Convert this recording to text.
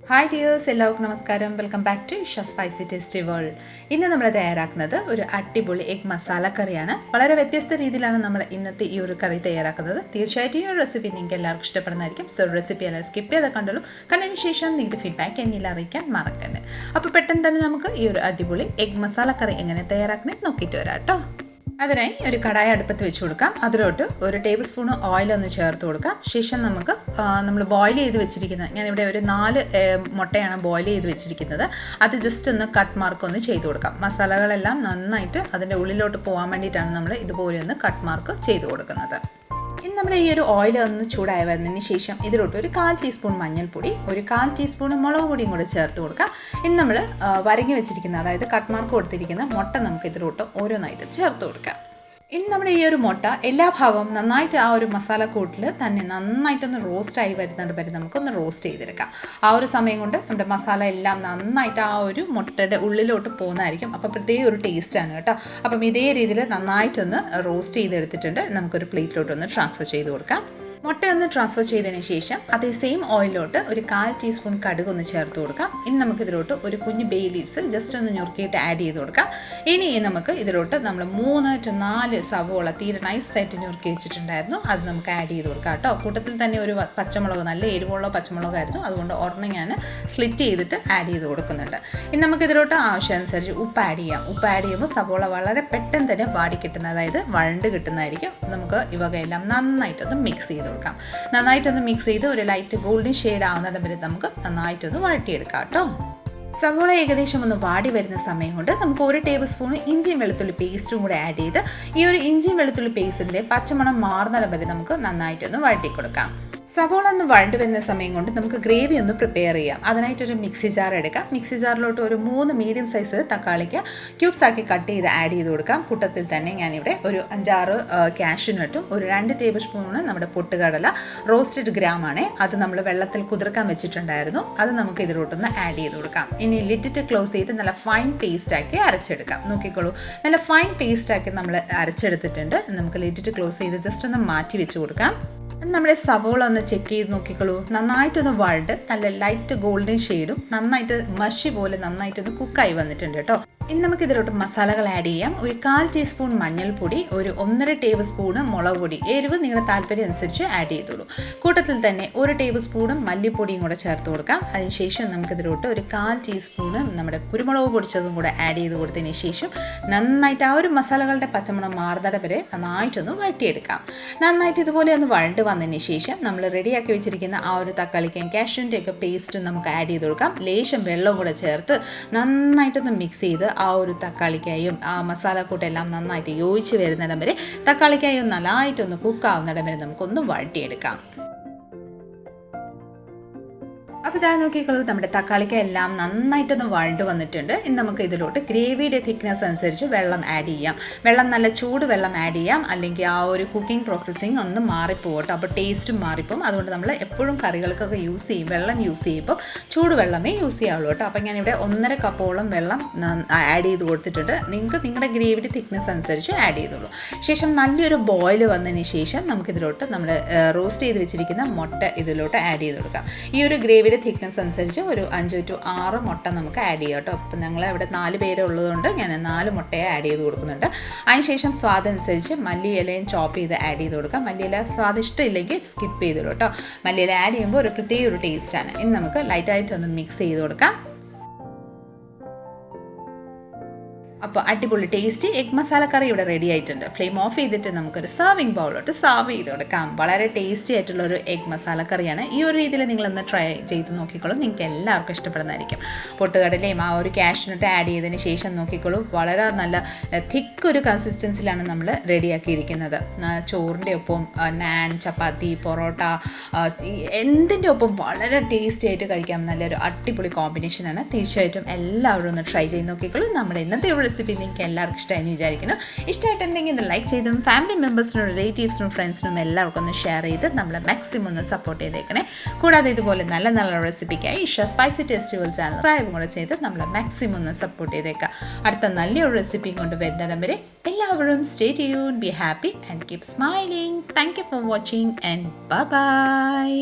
Hi dears, എല്ലാവർക്കും നമസ്കാരം. Welcome back to Isha spicy tasty world. ഇന്ന് നമ്മൾ തയ്യാറാക്കുന്നത് ഒരു അടിപൊളി എഗ് മസാല കറിയാണ്. വളരെ വ്യത്യസ്ത രീതിയിലാണ് നമ്മൾ ഇന്നത്തെ ഈ ഒരു കറി തയ്യാറാക്കുന്നത്. തീർച്ചയായിട്ടും ഈ ഒരു റെസിപ്പി നിങ്ങൾക്ക് എല്ലാവർക്കും ഇഷ്ടപ്പെടുന്നതായിരിക്കും. സോ റെസിപ്പി എല്ലാം സ്കിപ്പ് ചെയ്ത് കണ്ടുള്ളൂ. കണ്ടതിന് ശേഷം നിങ്ങൾക്ക് ഫീഡ്ബാക്ക് എന്നിൽ അറിയിക്കാൻ മറക്കരുത്. അപ്പോൾ പെട്ടെന്ന് തന്നെ നമുക്ക് ഈ ഒരു അടിപൊളി എഗ് മസാല കറി എങ്ങനെ തയ്യാറാക്കുന്നത് നോക്കിയിട്ട് വരാം കേട്ടോ. അതിനായി ഒരു കടായി അടുപ്പത്ത് വെച്ച് കൊടുക്കാം. അതിലോട്ട് ഒരു ടേബിൾ സ്പൂൺ ഓയിലൊന്ന് ചേർത്ത് കൊടുക്കാം. ശേഷം നമുക്ക് നമ്മൾ ബോയിൽ ചെയ്ത് വെച്ചിരിക്കുന്നത്, ഞാനിവിടെ ഒരു 4 മുട്ടയാണ് ബോയിൽ ചെയ്ത് വെച്ചിരിക്കുന്നത്. അത് ജസ്റ്റ് ഒന്ന് കട്ട് മാർക്ക് ഒന്ന് ചെയ്ത് കൊടുക്കാം. മസാലകളെല്ലാം നന്നായിട്ട് അതിൻ്റെ ഉള്ളിലോട്ട് പോകാൻ വേണ്ടിയിട്ടാണ് നമ്മൾ ഇതുപോലെ ഒന്ന് കട്ട് മാർക്ക് ചെയ്ത് കൊടുക്കുന്നത്. ഇനി നമ്മുടെ ഈ ഒരു ഓയിൽ ഒന്ന് ചൂടായി വരുന്നതിന് ശേഷം ഇതിലോട്ട് ഒരു 1/4 ടീസ്പൂൺ മഞ്ഞൾപ്പൊടി, ഒരു 1/4 ടീസ്പൂൺ മുളക് പൊടിയും കൂടെ ചേർത്ത് കൊടുക്കാം. ഇനി നമ്മൾ വരങ്ങി വെച്ചിരിക്കുന്ന, അതായത് കട്ട് മാർക്ക് കൊടുത്തിരിക്കുന്ന മുട്ട നമുക്ക് ഇതിലോട്ട് ഓരോന്നായിട്ട് ചേർത്ത് കൊടുക്കാം. ഇനി നമ്മുടെ ഈ ഒരു മുട്ട എല്ലാ ഭാഗവും നന്നായിട്ട് ആ ഒരു മസാല കൂട്ടിൽ തന്നെ നന്നായിട്ടൊന്ന് റോസ്റ്റായി വരുന്നത് വരെ നമുക്കൊന്ന് റോസ്റ്റ് ചെയ്തെടുക്കാം. ആ ഒരു സമയം കൊണ്ട് നമ്മുടെ മസാല എല്ലാം നന്നായിട്ട് ആ ഒരു മുട്ടയുടെ ഉള്ളിലോട്ട് പോകുന്നതായിരിക്കും. അപ്പോൾ പ്രത്യേക ഒരു ടേസ്റ്റാണ് കേട്ടോ. അപ്പം ഇതേ രീതിയിൽ നന്നായിട്ടൊന്ന് റോസ്റ്റ് ചെയ്തെടുത്തിട്ടുണ്ട്. നമുക്കൊരു പ്ലേറ്റിലോട്ടൊന്ന് ട്രാൻസ്ഫർ ചെയ്ത് കൊടുക്കാം. മുട്ടയൊന്ന് ട്രാൻസ്ഫർ ചെയ്തതിന് ശേഷം അതേ സെയിം ഓയിലോട്ട് ഒരു 1/4 ടീസ്പൂൺ കടുക് ഒന്ന് ചേർത്ത് കൊടുക്കാം. ഇനി നമുക്കിതിലോട്ട് ഒരു കുഞ്ഞ് ബേ ലീവ്സ് ജസ്റ്റ് ഒന്ന് ഞുറുക്കിയിട്ട് ആഡ് ചെയ്ത് കൊടുക്കാം. ഇനി നമുക്ക് ഇതിലോട്ട് നമ്മൾ 3 to 4 സവോള തീരെ നൈസായിട്ട് ഞുറുക്കി വെച്ചിട്ടുണ്ടായിരുന്നു, അത് നമുക്ക് ആഡ് ചെയ്ത് കൊടുക്കാം കേട്ടോ. കൂട്ടത്തിൽ തന്നെ ഒരു പച്ചമുളക്, നല്ല എരിവുള്ള പച്ചമുളകായിരുന്നു, അതുകൊണ്ട് ഒരെണ്ണം ഞാൻ സ്ലിറ്റ് ചെയ്തിട്ട് ആഡ് ചെയ്ത് കൊടുക്കുന്നുണ്ട്. ഇനി നമുക്കിതിലോട്ട് ആവശ്യാനുസരിച്ച് ഉപ്പ് ആഡ് ചെയ്യാം. ഉപ്പ് ആഡ് ചെയ്യുമ്പോൾ സവോള വളരെ പെട്ടെന്ന് തന്നെ വാടി കിട്ടുന്ന, അതായത് വഴണ്ട് കിട്ടുന്നതായിരിക്കും. നമുക്ക് ഇവകയെല്ലാം നന്നായിട്ടൊന്ന് മിക്സ് ചെയ്ത് കൊടുക്കാം. നന്നായിട്ടൊന്ന് മിക്സ് ചെയ്ത് ഒരു ലൈറ്റ് ഗോൾഡൻ ഷെയ്ഡ് ആവുന്നിടം വരെ നമുക്ക് നന്നായിട്ടൊന്ന് വഴറ്റിയെടുക്കാം കേട്ടോ. സവോള ഏകദേശം ഒന്ന് വാടി വരുന്ന സമയം കൊണ്ട് നമുക്ക് 1 ടേബിൾ സ്പൂൺ ഇഞ്ചിയും വെളുത്തുള്ളി പേസ്റ്റും കൂടെ ആഡ് ചെയ്ത് ഈ ഒരു ഇഞ്ചിയും വെളുത്തുള്ളി പേസ്റ്റിൻ്റെ പച്ചമണം മാറുന്നിടം വരെ നമുക്ക് നന്നായിട്ടൊന്ന് വഴറ്റി കൊടുക്കാം. സവോള ഒന്ന് വഴണ്ടു വരുന്ന സമയം കൊണ്ട് നമുക്ക് ഗ്രേവി ഒന്ന് പ്രിപ്പയർ ചെയ്യാം. അതിനായിട്ടൊരു മിക്സി ജാർ എടുക്കാം. മിക്സി ജാറിലോട്ട് ഒരു 3 മീഡിയം സൈസ് തക്കാളിക്ക് ക്യൂബ്സ് ആക്കി കട്ട് ചെയ്ത് ആഡ് ചെയ്ത് കൊടുക്കാം. കൂട്ടത്തിൽ തന്നെ ഞാനിവിടെ ഒരു 5-6 കാഷ്യൂനട്ടും ഒരു 2 ടേബിൾ സ്പൂണ് നമ്മുടെ പൊട്ടുകടല റോസ്റ്റഡ് ഗ്രാമാണ്, അത് നമ്മൾ വെള്ളത്തിൽ കുതിർക്കാൻ വെച്ചിട്ടുണ്ടായിരുന്നു. അത് നമുക്ക് ഇതിലോട്ടൊന്ന് ആഡ് ചെയ്ത് കൊടുക്കാം. ഇനി ലിറ്റിട്ട് ക്ലോസ് ചെയ്ത് നല്ല ഫൈൻ പേസ്റ്റ് ആക്കി അരച്ചെടുക്കാം. നോക്കിക്കോളൂ, നല്ല ഫൈൻ പേസ്റ്റ് ആക്കി നമ്മൾ അരച്ചെടുത്തിട്ടുണ്ട്. നമുക്ക് ലിറ്റിട്ട് ക്ലോസ് ചെയ്ത് ജസ്റ്റ് ഒന്ന് മാറ്റി വെച്ച് കൊടുക്കാം. നമ്മുടെ സവോള ഒന്ന് ചെക്ക് ചെയ്ത് നോക്കിക്കോളൂ, നന്നായിട്ടൊന്ന് വഴണ്ട് നല്ല ലൈറ്റ് ഗോൾഡൻ ഷെയ്ഡും നന്നായിട്ട് മഷി പോലെ നന്നായിട്ടൊന്ന് കുക്കായി വന്നിട്ടുണ്ട് കേട്ടോ. ഇനി നമുക്ക് ഇതിലോട്ട് മസാലകൾ ആഡ് ചെയ്യാം. ഒരു 1/4 ടീസ്പൂൺ മഞ്ഞൾപ്പൊടി, ഒരു 1.5 ടേബിൾ സ്പൂണ് മുളക് പൊടി, എരിവ് നിങ്ങളുടെ താല്പര്യം അനുസരിച്ച് ആഡ് ചെയ്തോളൂ. കൂട്ടത്തിൽ തന്നെ 1 ടേബിൾ സ്പൂണ് മല്ലിപ്പൊടിയും കൂടെ ചേർത്ത് കൊടുക്കാം. അതിനുശേഷം നമുക്കിതിലോട്ട് ഒരു 1/4 ടീസ്പൂണ് നമ്മുടെ കുരുമുളക് പൊടിച്ചതും കൂടെ ആഡ് ചെയ്ത് കൊടുത്തതിന് ശേഷം നന്നായിട്ട് ആ ഒരു മസാലകളുടെ പച്ചമണം മാറുന്നിട വരെ നന്നായിട്ടൊന്ന് വഴറ്റിയെടുക്കാം. നന്നായിട്ട് ഇതുപോലെ ഒന്ന് വഴണ്ട് വന്നതിന് ശേഷം നമ്മൾ റെഡിയാക്കി വെച്ചിരിക്കുന്ന ആ ഒരു തക്കാളിക്കും കാഷ്യൂവിൻ്റെ ഒക്കെ പേസ്റ്റും നമുക്ക് ആഡ് ചെയ്ത് കൊടുക്കാം. ലേശം വെള്ളവും കൂടെ ചേർത്ത് നന്നായിട്ടൊന്ന് മിക്സ് ചെയ്ത് ആ ഒരു തക്കാളിക്കായും ആ മസാലക്കൂട്ടെല്ലാം നന്നായിട്ട് യോജിച്ച് വരുന്നിടം വരെ, തക്കാളിക്കായും നന്നായിട്ടൊന്ന് കുക്കാവുന്നിടം വരെ നമുക്കൊന്ന് വഴറ്റിയെടുക്കാം. അപ്പോൾ ഇതാ നോക്കിക്കോളൂ, നമ്മുടെ തക്കാളിക്ക എല്ലാം നന്നായിട്ടൊന്ന് വഴണ്ട് വന്നിട്ടുണ്ട്. ഇനി നമുക്ക് ഇതിലോട്ട് ഗ്രേവിയുടെ തിക്നെസ് അനുസരിച്ച് വെള്ളം ആഡ് ചെയ്യാം. വെള്ളം നല്ല ചൂട് വെള്ളം ആഡ് ചെയ്യാം, അല്ലെങ്കിൽ ആ ഒരു കുക്കിംഗ് പ്രോസസ്സിങ് ഒന്ന് മാറിപ്പോകട്ടോ, അപ്പോൾ ടേസ്റ്റും മാറിപ്പോകും. അതുകൊണ്ട് നമ്മൾ എപ്പോഴും കറികൾക്കൊക്കെ വെള്ളം യൂസ് ചെയ്യുമ്പോൾ ചൂടുവെള്ളമേ യൂസ് ചെയ്യാവുള്ളൂ കേട്ടോ. അപ്പോൾ ഞാനിവിടെ 1.5 കപ്പോളം വെള്ളം ആഡ് ചെയ്ത് കൊടുത്തിട്ടുണ്ട്. നിങ്ങൾക്ക് നിങ്ങളുടെ ഗ്രേവിയുടെ തിക്നെസ് അനുസരിച്ച് ആഡ് ചെയ്തോളൂ. ശേഷം നല്ലൊരു ബോയിൽ വന്നതിന് ശേഷം നമുക്കിതിലോട്ട് നമ്മൾ റോസ്റ്റ് ചെയ്ത് വെച്ചിരിക്കുന്ന മുട്ട ഇതിലോട്ട് ആഡ് ചെയ്ത് കൊടുക്കാം. ഈ ഒരു ഗ്രേവിയുടെ തിക്നെസ് അനുസരിച്ച് ഒരു 5 to 6 മുട്ട നമുക്ക് ആഡ് ചെയ്യാം കേട്ടോ. അപ്പം ഞങ്ങൾ ഇവിടെ 4 പേരെ ഉള്ളതുകൊണ്ട് ഞാൻ 4 മുട്ടയെ ആഡ് ചെയ്ത് കൊടുക്കുന്നുണ്ട്. അതിനുശേഷം സ്വാദനുസരിച്ച് മല്ലിയിലയും ചോപ്പ് ചെയ്ത് ആഡ് ചെയ്ത് കൊടുക്കാം. മല്ലിയില സ്വാദിഷ്ടമില്ലെങ്കിൽ സ്കിപ്പ് ചെയ്തോളൂ കേട്ടോ. മല്ലിയില ആഡ് ചെയ്യുമ്പോൾ ഒരു പ്രത്യേക ഒരു ടേസ്റ്റാണ്. ഇനി നമുക്ക് ലൈറ്റായിട്ടൊന്ന് മിക്സ് ചെയ്ത് കൊടുക്കാം. അപ്പോൾ അടിപൊളി ടേസ്റ്റി എഗ് മസാല കറി ഇവിടെ റെഡി ആയിട്ടുണ്ട്. ഫ്ലെയിം ഓഫ് ചെയ്തിട്ട് നമുക്കൊരു സർവിങ് ബൗളിലോട്ട് സർവ് ചെയ്ത് കൊടുക്കാം. വളരെ ടേസ്റ്റി ആയിട്ടുള്ളൊരു എഗ് മസാല കറിയാണ്. ഈ ഒരു രീതിയിൽ നിങ്ങളൊന്ന് ട്രൈ ചെയ്ത് നോക്കിക്കോളൂ, നിങ്ങൾക്ക് എല്ലാവർക്കും ഇഷ്ടപ്പെടുന്നതായിരിക്കും. പൊട്ടുകടലയും ആ ഒരു കാഷ്യൂനട്ട് ആഡ് ചെയ്തതിന് ശേഷം നോക്കിക്കോളൂ, വളരെ നല്ല തിക്ക് ഒരു കൺസിസ്റ്റൻസിലാണ് നമ്മൾ റെഡിയാക്കിയിരിക്കുന്നത്. ചോറിൻ്റെ ഒപ്പം നാൻ, ചപ്പാത്തി, പൊറോട്ട, എന്തിൻ്റെ ഒപ്പം വളരെ ടേസ്റ്റി ആയിട്ട് കഴിക്കാം. നല്ലൊരു അടിപൊളി കോമ്പിനേഷനാണ്. തീർച്ചയായിട്ടും എല്ലാവരും ഒന്ന് ട്രൈ ചെയ്ത് നോക്കിക്കോളൂ. നമ്മുടെ ഇന്നത്തെ റെസിപ്പി നിങ്ങൾക്ക് എല്ലാവർക്കും ഇഷ്ടമായെന്ന് വിചാരിക്കുന്നു. ഇഷ്ടമായിട്ടുണ്ടെങ്കിൽ ഒന്ന് ലൈക്ക് ചെയ്തും ഫാമിലി മെമ്പേഴ്സിനും റിലേറ്റീവ്സിനും ഫ്രണ്ട്സിനും എല്ലാവർക്കും ഒന്ന് ഷെയർ ചെയ്ത് നമ്മളെ മാക്സിമം ഒന്ന് സപ്പോർട്ട് ചെയ്തേക്കണേ. കൂടാതെ ഇതുപോലെ നല്ല നല്ല റെസിപ്പിക്കായി Isha spicy tasty world channel subscribe കൂടെ ചെയ്ത് നമ്മളെ മാക്സിമം ഒന്ന് സപ്പോർട്ട് ചെയ്തേക്കാം. അടുത്ത നല്ലൊരു റെസിപ്പി കൊണ്ട് വരുന്നിടം വരെ എല്ലാവരും stay tuned, be happy and keep smiling. Thank you for watching and bye bye.